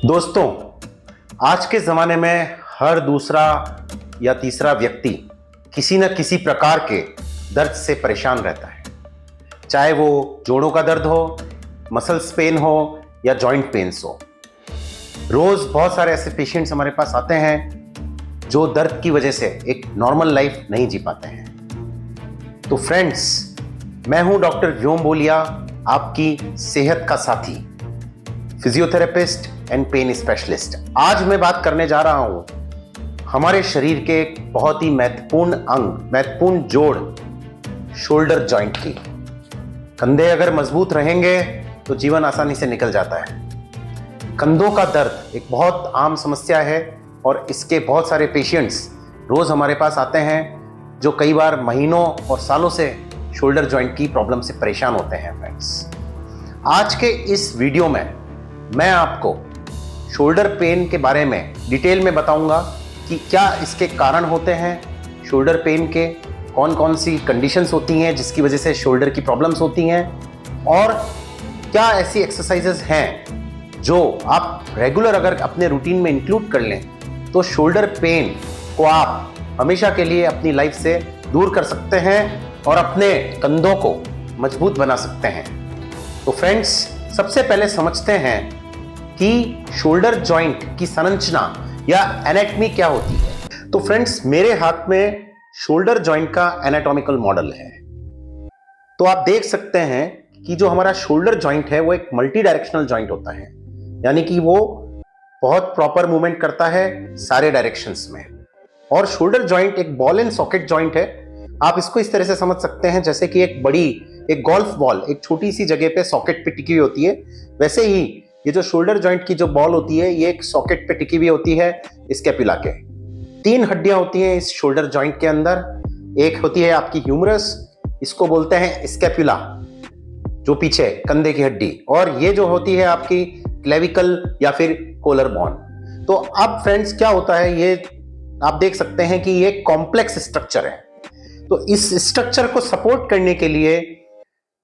दोस्तों, आज के ज़माने में हर दूसरा या तीसरा व्यक्ति किसी न किसी प्रकार के दर्द से परेशान रहता है। चाहे वो जोड़ों का दर्द हो, मसल्स पेन हो या जॉइंट पेन्स हो। रोज़ बहुत सारे ऐसे पेशेंट्स हमारे पास आते हैं जो दर्द की वजह से एक नॉर्मल लाइफ नहीं जी पाते हैं। तो फ्रेंड्स, मैं हूं डॉक्टर व्योम बोलिया, आपकी सेहत का साथी, फिजियोथेरेपिस्ट एंड पेन स्पेशलिस्ट। आज मैं बात करने जा रहा हूं हमारे शरीर के एक बहुत ही महत्वपूर्ण अंग, महत्वपूर्ण जोड़, शोल्डर जॉइंट की। कंधे अगर मजबूत रहेंगे तो जीवन आसानी से निकल जाता है। कंधों का दर्द एक बहुत आम समस्या है और इसके बहुत सारे पेशेंट्स रोज हमारे पास आते हैं जो कई बार महीनों और सालों से शोल्डर जॉइंट की प्रॉब्लम से परेशान होते हैं। फ्रेंड्स, आज के इस वीडियो में मैं आपको शोल्डर पेन के बारे में डिटेल में बताऊंगा कि क्या इसके कारण होते हैं, शोल्डर पेन के कौन कौन सी कंडीशंस होती हैं जिसकी वजह से शोल्डर की प्रॉब्लम्स होती हैं, और क्या ऐसी एक्सरसाइजेस हैं जो आप रेगुलर अगर अपने रूटीन में इंक्लूड कर लें तो शोल्डर पेन को आप हमेशा के लिए अपनी लाइफ से दूर कर सकते हैं और अपने कंधों को मजबूत बना सकते हैं। तो फ्रेंड्स, सबसे पहले समझते हैं कि शोल्डर जॉइंट की संरचना या एनाटॉमी क्या होती है। तो फ्रेंड्स, मेरे हाथ में शोल्डर जॉइंट का एनाटॉमिकल मॉडल है। तो आप देख सकते हैं कि जो हमारा शोल्डर जॉइंट है वो एक मल्टी डायरेक्शनल जॉइंट होता है, यानी कि वो बहुत प्रॉपर मूवमेंट करता है सारे डायरेक्शंस में। और शोल्डर जॉइंट एक बॉल एंड सॉकेट जॉइंट है। आप इसको इस तरह से समझ सकते हैं जैसे कि एक गोल्फ बॉल एक छोटी सी जगह पे सॉकेट पे टिकी हुई होती है, वैसे ही ये जो शोल्डर जॉइंट की जो बॉल होती है ये एक सॉकेट पे टिकी हुई होती है स्कैपुला के। 3 हड्डियां होती हैं इस शोल्डर जॉइंट के अंदर। एक होती है आपकी ह्यूमरस, इसको बोलते हैं स्कैपुला जो पीछे कंधे की हड्डी, और ये जो होती है आपकी क्लेविकल या फिर कोलर बोन। तो अब फ्रेंड्स क्या होता है, ये आप देख सकते हैं कि ये कॉम्प्लेक्स स्ट्रक्चर है। तो इस स्ट्रक्चर को सपोर्ट करने के लिए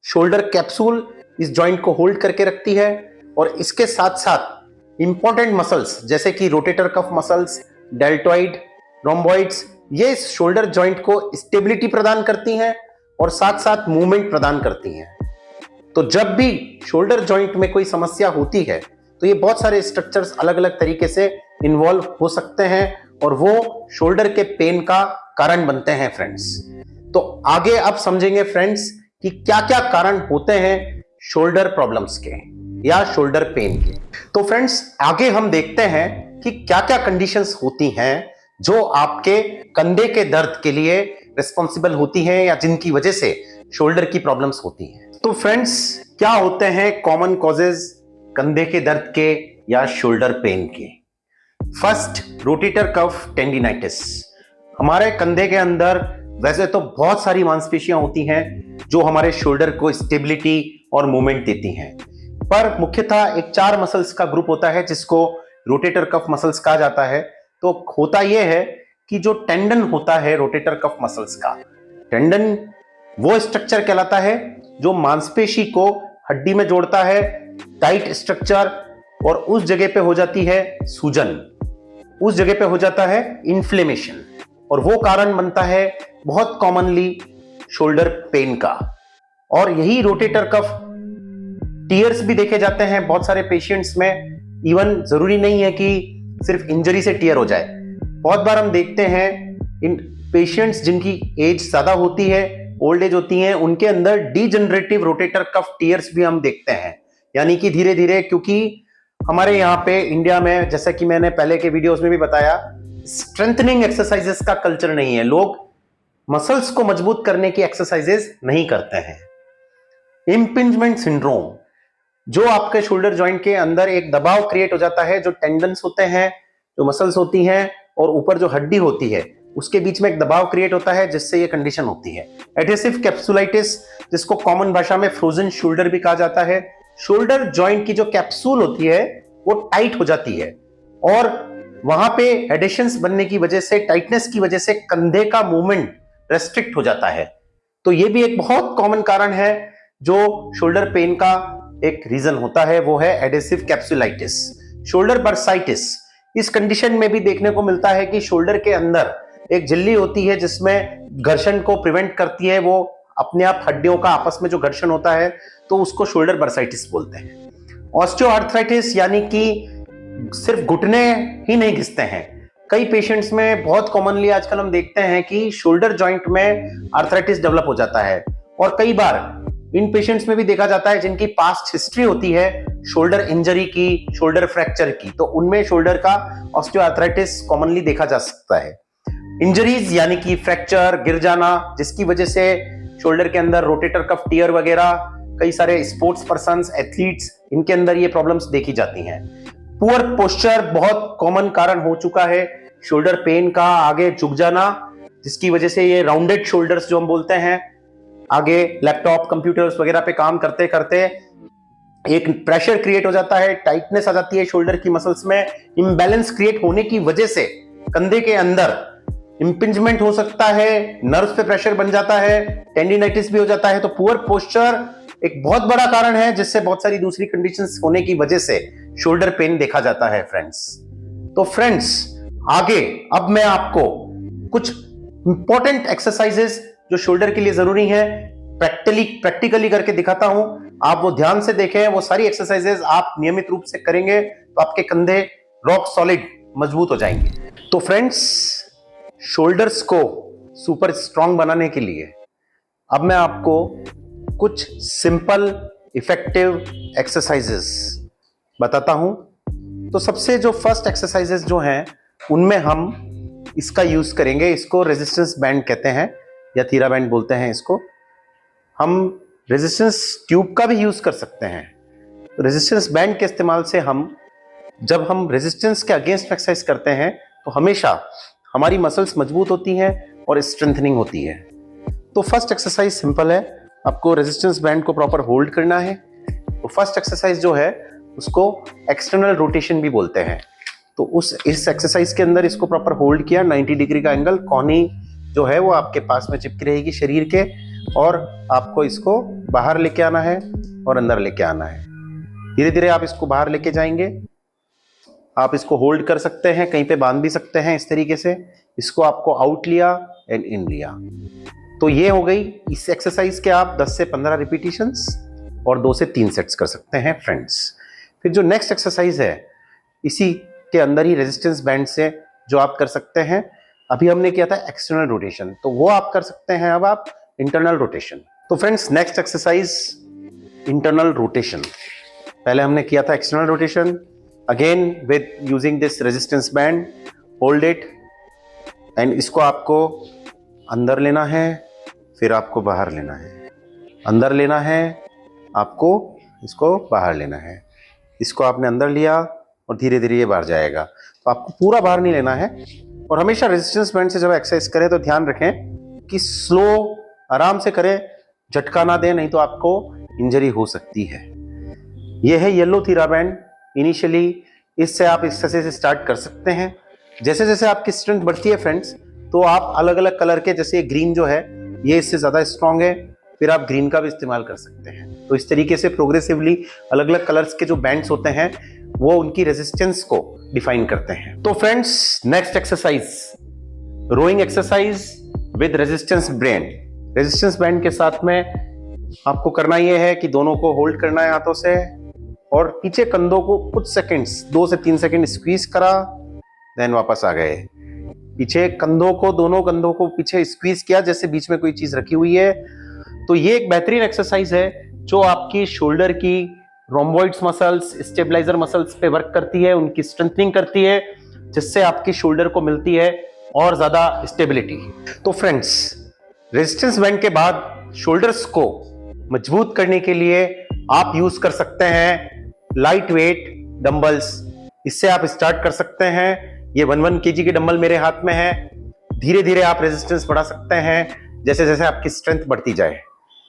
शोल्डर कैप्सूल इस जॉइंट को होल्ड करके रखती है, और इसके साथ साथ इंपॉर्टेंट मसल्स जैसे कि रोटेटर कफ मसल्स, डेल्टॉइड, रोम्बॉइड्स, ये इस शोल्डर जॉइंट को स्टेबिलिटी प्रदान करती हैं और साथ साथ मूवमेंट प्रदान करती हैं। तो जब भी शोल्डर जॉइंट में कोई समस्या होती है तो ये बहुत सारे स्ट्रक्चर्स अलग अलग तरीके से इन्वॉल्व हो सकते हैं और वो शोल्डर के पेन का कारण बनते हैं। फ्रेंड्स, तो आगे अब समझेंगे फ्रेंड्स कि क्या क्या कारण होते हैं शोल्डर प्रॉब्लम्स के या शोल्डर पेन के। तो फ्रेंड्स, आगे हम देखते हैं कि क्या क्या कंडीशंस होती हैं जो आपके कंधे के दर्द के लिए रिस्पॉन्सिबल होती हैं या जिनकी वजह से शोल्डर की प्रॉब्लम्स होती हैं। तो फ्रेंड्स, क्या होते हैं कॉमन कॉजेज कंधे के दर्द के या शोल्डर पेन के। First, rotator cuff tendinitis. हमारे कंधे के अंदर वैसे तो बहुत सारी मांसपेशियां होती हैं जो हमारे शोल्डर को स्टेबिलिटी और मूवमेंट देती हैं, पर मुख्यतः एक 4 मसल्स का ग्रुप होता है जिसको रोटेटर कफ मसल्स कहा जाता है। तो होता यह है कि जो टेंडन होता है रोटेटर कफ मसल्स का, टेंडन वो स्ट्रक्चर कहलाता है जो मांसपेशी को हड्डी में जोड़ता है, टाइट स्ट्रक्चर, और उस जगह पे हो जाती है सूजन, उस जगह पे हो जाता है इन्फ्लेमेशन, और वो कारण बनता है बहुत कॉमनली शोल्डर पेन का। और यही रोटेटर कफ टीयर्स भी देखे जाते हैं बहुत सारे पेशेंट्स में। इवन जरूरी नहीं है कि सिर्फ इंजरी से टीयर हो जाए। बहुत बार हम देखते हैं इन पेशेंट्स जिनकी एज ज्यादा होती है, ओल्ड एज होती है, उनके अंदर डीजनरेटिव रोटेटर कफ टीयर्स भी हम देखते हैं। यानी कि धीरे धीरे, क्योंकि हमारे यहाँ पे इंडिया में, जैसा कि मैंने पहले के वीडियोस में भी बताया, स्ट्रेंथनिंग एक्सरसाइजेस का कल्चर नहीं है। लोग मसल्स को मजबूत करने की एक्सरसाइजेस नहीं करते हैं। इम्पिंजमेंट सिंड्रोम, जो आपके शोल्डर जॉइंट के अंदर एक दबाव क्रिएट हो जाता है, जो टेंडन्स होते हैं, जो मसल्स होती हैं, और ऊपर जो हड्डी होती है उसके बीच में एक दबाव क्रिएट होता है जिससे ये कंडीशन होती है। एडहेसिव कैप्सुलाइटिस, जिसको कॉमन भाषा में फ्रोजन शोल्डर भी कहा जाता है। शोल्डर जॉइंट की जो कैप्सूल होती है वो टाइट हो जाती है और वहां पे एडिशंस बनने की वजह से, टाइटनेस की वजह से कंधे का मूवमेंट रेस्ट्रिक्ट हो जाता है। तो ये भी एक बहुत कॉमन कारण है जो शोल्डर पेन का एक रीजन होता है, वो है एडेसिव कैप्सुलाइटिस। शोल्डर बर्साइटिस, इस कंडीशन में भी देखने को मिलता है कि शोल्डर के अंदर एक झिल्ली होती है जिसमें घर्षण को प्रिवेंट करती है, वो अपने आप हड्डियों का आपस में जो घर्षण होता है तो उसको शोल्डर बर्साइटिस बोलते हैं। ऑस्टियोआर्थराइटिस यानी कि सिर्फ घुटने ही नहीं घिसते हैं, कई पेशेंट्स में बहुत कॉमनली आजकल हम देखते हैं कि शोल्डर जॉइंट में आर्थराइटिस डेवलप हो जाता है, और कई बार इन पेशेंट्स में भी देखा जाता है जिनकी पास्ट हिस्ट्री होती है शोल्डर इंजरी की, शोल्डर फ्रैक्चर की, तो उनमें शोल्डर का ऑस्टियोआर्थराइटिस कॉमनली देखा जा सकता है। इंजरीज यानी कि फ्रैक्चर, गिर जाना, जिसकी वजह से शोल्डर के अंदर रोटेटर कफ टियर वगैरह, कई सारे स्पोर्ट्स पर्सन्स, एथलीट्स, इनके अंदर ये प्रॉब्लम्स देखी जाती हैं। पुअर पोस्चर बहुत कॉमन कारण हो चुका है, शोल्डर पेन का, आगे झुक जाना, जिसकी वजह से ये राउंडेड शोल्डर्स जो हम बोलते हैं, आगे लैपटॉप कंप्यूटर्स वगैरह पे काम करते करते एक प्रेशर क्रिएट हो जाता है, टाइटनेस आ जाती है शोल्डर की मसल्स में, इम्बैलेंस क्रिएट होने की वजह से कंधे के अंदर इंपिंजमेंट हो सकता है, नर्व्स पे प्रेशर बन जाता है, टेंडिनाइटिस भी हो जाता है। तो पुअर पोस्चर एक बहुत बड़ा कारण है जिससे बहुत सारी दूसरी कंडीशंस होने की वजह से शोल्डर पेन देखा जाता है फ्रेंड्स। तो फ्रेंड्स आगे अब मैं आपको कुछ इंपॉर्टेंट एक्सरसाइजेस जो शोल्डर के लिए जरूरी है प्रैक्टिकली करके दिखाता हूं, आप वो ध्यान से देखें। वो सारी एक्सरसाइजेस आप नियमित रूप से करेंगे तो आपके कंधे रॉक सॉलिड मजबूत हो जाएंगे। तो फ्रेंड्स शोल्डर्स को सुपर स्ट्रांग बनाने के लिए अब मैं आपको कुछ सिंपल इफेक्टिव एक्सरसाइजेस बताता हूं। तो सबसे जो फर्स्ट एक्सरसाइजेस जो हैं उनमें हम इसका यूज करेंगे, इसको रेजिस्टेंस बैंड कहते हैं या थीरा बैंड बोलते हैं इसको। हम रेजिस्टेंस ट्यूब का भी यूज कर सकते हैं। रेजिस्टेंस बैंड के इस्तेमाल से जब हम रेजिस्टेंस के अगेंस्ट एक्सरसाइज करते हैं तो हमेशा हमारी मसल्स मजबूत होती हैं और स्ट्रेंथनिंग होती है। तो फर्स्ट एक्सरसाइज सिंपल है, आपको रेजिस्टेंस बैंड को प्रॉपर होल्ड करना है। तो फर्स्ट एक्सरसाइज जो है उसको एक्सटर्नल रोटेशन भी बोलते हैं। तो इस एक्सरसाइज के अंदर इसको प्रॉपर होल्ड किया, 90 डिग्री का एंगल, कोहनी जो है वो आपके पास में चिपकी रहेगी शरीर के, और आपको इसको बाहर लेके आना है और अंदर लेके आना है। धीरे धीरे आप इसको बाहर लेके जाएंगे। आप इसको होल्ड कर सकते हैं, कहीं पे बांध भी सकते हैं इस तरीके से। इसको आपको आउट लिया एंड इन लिया। तो ये हो गई इस एक्सरसाइज के आप 10 से 15 रिपीटिशंस और 2 से 3 सेट्स कर सकते हैं फ्रेंड्स। फिर जो नेक्स्ट एक्सरसाइज है इसी के अंदर ही रेजिस्टेंस बैंड से जो आप कर सकते हैं, अभी हमने किया था एक्सटर्नल रोटेशन, तो वो आप कर सकते हैं अब आप इंटरनल रोटेशन। तो friends next exercise internal rotation, पहले हमने किया था external rotation, again with using this resistance band, hold it and इसको आपको अंदर लेना है, फिर आपको बाहर लेना है, अंदर लेना है, आपको इसको बाहर लेना है। इसको आपने अंदर लिया और धीरे धीरे ये बाहर जाएगा। तो आपको पूरा बाहर नहीं लेना है, और हमेशा रेजिस्टेंस बैंड से जब एक्सरसाइज करें तो ध्यान रखें कि स्लो, आराम से करें, झटका ना दें, नहीं तो आपको इंजरी हो सकती है। यह है येलो थीरा बैंड। इनिशियली इससे आप एक्सरसाइज स्टार्ट कर सकते हैं। जैसे जैसे आपकी स्ट्रेंथ बढ़ती है फ्रेंड्स, तो आप अलग अलग कलर के, जैसे ग्रीन जो है ये इससे ज़्यादा स्ट्रांग है, फिर आप ग्रीन का भी इस्तेमाल कर सकते हैं। तो इस तरीके से प्रोग्रेसिवली अलग अलग कलर्स के जो बैंड्स होते हैं वो उनकी रेजिस्टेंस को डिफाइन करते हैं। तो friends next exercise rowing exercise with resistance band. Resistance band के साथ में आपको करना यह है कि दोनों को होल्ड करना है हाथों से, और पीछे कंधों को कुछ सेकंड्स, 2 से 3 सेकंड स्क्वीज करा, देन वापस आ गए। पीछे कंधों को, दोनों कंधों को पीछे स्क्वीज किया जैसे बीच में कोई चीज रखी हुई है। तो ये एक बेहतरीन एक्सरसाइज है जो आपकी शोल्डर की रोम्बॉइड्स मसल्स, स्टेबलाइजर मसल्स पे वर्क करती है, उनकी स्ट्रेंथनिंग करती है, जिससे आपकी शोल्डर को मिलती है और ज्यादा स्टेबिलिटी। तो फ्रेंड्स रेजिस्टेंस बैंड के बाद शोल्डर्स को मजबूत करने के लिए आप यूज कर सकते हैं लाइट वेट डंबल्स। इससे आप स्टार्ट कर सकते हैं। ये 1 kg के डंबल मेरे हाथ में है। धीरे धीरे आप रेजिस्टेंस बढ़ा सकते हैं जैसे जैसे आपकी स्ट्रेंथ बढ़ती जाए।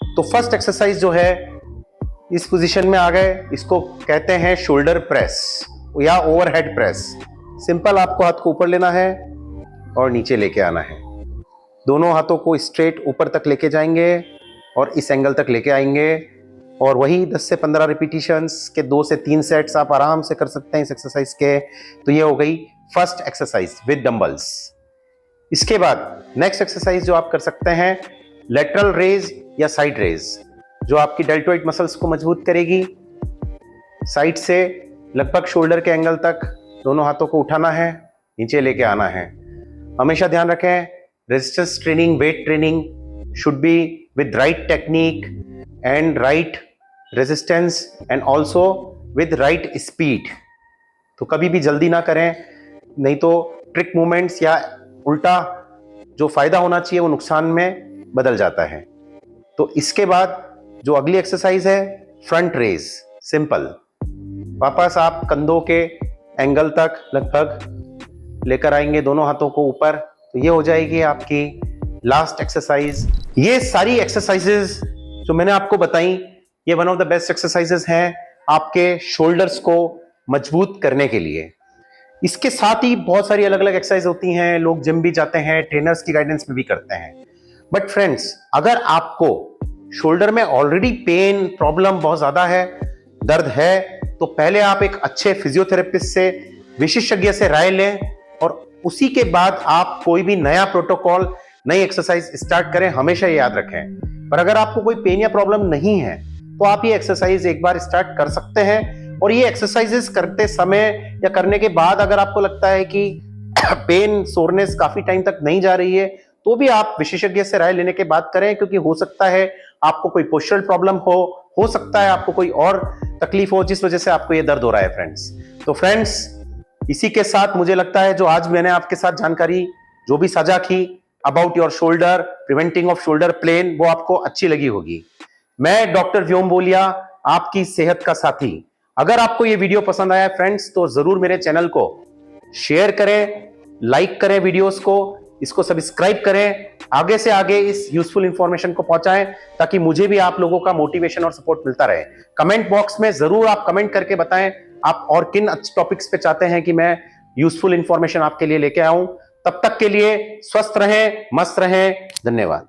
तो फर्स्ट एक्सरसाइज जो है, इस पोजीशन में आ गए, इसको कहते हैं शोल्डर प्रेस या ओवरहेड प्रेस। सिंपल आपको हाथ को ऊपर लेना है और नीचे लेके आना है। दोनों हाथों को स्ट्रेट ऊपर तक लेके जाएंगे और इस एंगल तक लेके आएंगे, और वही 10 से 15 रिपीटिशंस के 2 से 3 सेट्स आप आराम से कर सकते हैं इस एक्सरसाइज के। तो ये हो गई फर्स्ट एक्सरसाइज विद डंबल्स। इसके बाद नेक्स्ट एक्सरसाइज जो आप कर सकते हैं, लेटरल रेज या साइड रेज, जो आपकी डेल्टोइड मसल्स को मजबूत करेगी। साइड से लगभग शोल्डर के एंगल तक दोनों हाथों को उठाना है, नीचे लेके आना है। हमेशा ध्यान रखें, resistance training, weight training should be with right technique and right resistance and also with right speed. तो कभी भी जल्दी ना करें, नहीं तो ट्रिक मूवमेंट्स या उल्टा जो फायदा होना चाहिए वो नुकसान में बदल जाता है। तो इसके बाद जो अगली एक्सरसाइज है, फ्रंट रेज, सिंपल। वापस आप कंधों के एंगल तक लगभग लेकर आएंगे दोनों हाथों को ऊपर। तो ये हो जाएगी आपकी लास्ट एक्सरसाइज। ये सारी एक्सरसाइजेस जो मैंने आपको बताई, ये one of the best exercises हैं आपके शोल्डर्स को मजबूत करने के लिए। इसके साथ ही बहुत सारी अलग अलग एक्सरसाइज होती हैं, लोग जिम भी जाते हैं, ट्रेनर्स की गाइडेंस में भी करते हैं। बट फ्रेंड्स, अगर आपको शोल्डर में ऑलरेडी पेन प्रॉब्लम बहुत ज्यादा है, दर्द है, तो पहले आप एक अच्छे फिजियोथेरेपिस्ट से, विशेषज्ञ से राय लें और उसी के बाद आप कोई भी नया प्रोटोकॉल, नई एक्सरसाइज स्टार्ट करें। हमेशा ये याद रखें। पर अगर आपको कोई पेन या प्रॉब्लम नहीं है तो आप ये एक्सरसाइज एक बार स्टार्ट कर सकते हैं। और ये एक्सरसाइजेस करते समय या करने के बाद अगर आपको लगता है कि पेन, सोरनेस काफी टाइम तक नहीं जा रही है, तो भी आप विशेषज्ञ से राय लेने के बाद करें, क्योंकि हो सकता है आपको कोई पोस्चरल प्रॉब्लम हो सकता है आपको कोई और तकलीफ हो जिस वजह से आपको ये दर्द हो रहा है फ्रेंड्स। तो फ्रेंड्स, इसी के साथ मुझे लगता है जो आज मैंने आपके साथ जानकारी जो भी साझा की about your shoulder, preventing of shoulder plane, वो आपको अच्छी लगी होगी। मैं डॉक्टर व्योम बोलिया, आपकी सेहत का साथी। अगर आपको ये वीडियो पसंद आया फ्रेंड्स, तो जरूर मेरे चैनल को शेयर करें, लाइक करें वीडियोस को, इसको सब्सक्राइब करें, आगे से आगे इस यूजफुल इंफॉर्मेशन को पहुंचाएं, ताकि मुझे भी आप लोगों का मोटिवेशन और सपोर्ट मिलता रहे। कमेंट बॉक्स में जरूर आप कमेंट करके बताएं आप और किन अच्छे टॉपिक्स पे चाहते हैं कि मैं यूजफुल इंफॉर्मेशन आपके लिए लेके आऊं। तब तक के लिए स्वस्थ रहें, मस्त रहें। धन्यवाद।